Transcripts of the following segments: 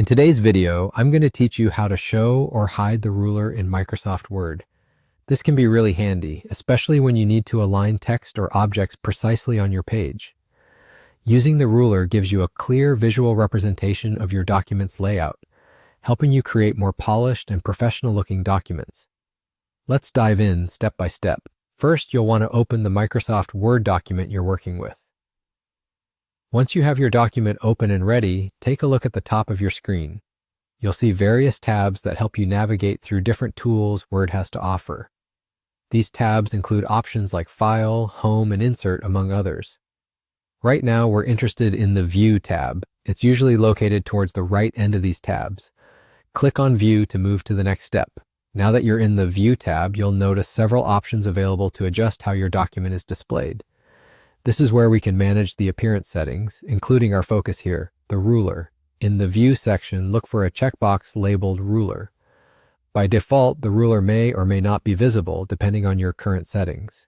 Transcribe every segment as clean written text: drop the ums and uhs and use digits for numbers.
In today's video, I'm going to teach you how to show or hide the ruler in Microsoft Word. This can be really handy, especially when you need to align text or objects precisely on your page. Using the ruler gives you a clear visual representation of your document's layout, helping you create more polished and professional-looking documents. Let's dive in step by step. First, you'll want to open the Microsoft Word document you're working with. Once you have your document open and ready, take a look at the top of your screen. You'll see various tabs that help you navigate through different tools Word has to offer. These tabs include options like File, Home, and Insert, among others. Right now, we're interested in the View tab. It's usually located towards the right end of these tabs. Click on View to move to the next step. Now that you're in the View tab, you'll notice several options available to adjust how your document is displayed. This is where we can manage the appearance settings, including our focus here, the ruler. In the View section, look for a checkbox labeled Ruler. By default, the ruler may or may not be visible depending on your current settings.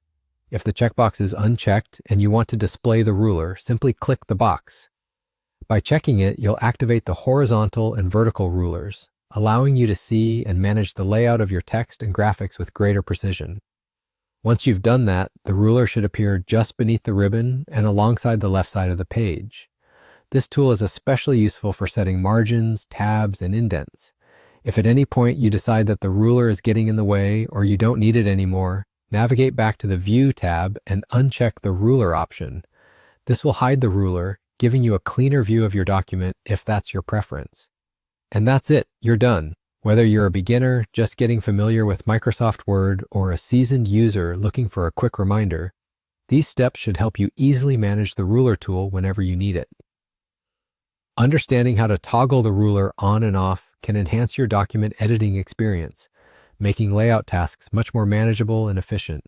If the checkbox is unchecked and you want to display the ruler, simply click the box. By checking it, you'll activate the horizontal and vertical rulers, allowing you to see and manage the layout of your text and graphics with greater precision. Once you've done that, the ruler should appear just beneath the ribbon and alongside the left side of the page. This tool is especially useful for setting margins, tabs, and indents. If at any point you decide that the ruler is getting in the way or you don't need it anymore, navigate back to the View tab and uncheck the ruler option. This will hide the ruler, giving you a cleaner view of your document if that's your preference. And that's it, you're done. Whether you're a beginner just getting familiar with Microsoft Word or a seasoned user looking for a quick reminder, these steps should help you easily manage the ruler tool whenever you need it. Understanding how to toggle the ruler on and off can enhance your document editing experience, making layout tasks much more manageable and efficient.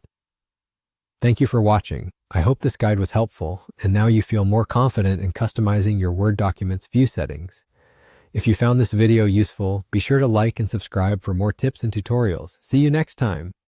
Thank you for watching. I hope this guide was helpful, and now you feel more confident in customizing your Word document's view settings. If you found this video useful, be sure to like and subscribe for more tips and tutorials. See you next time.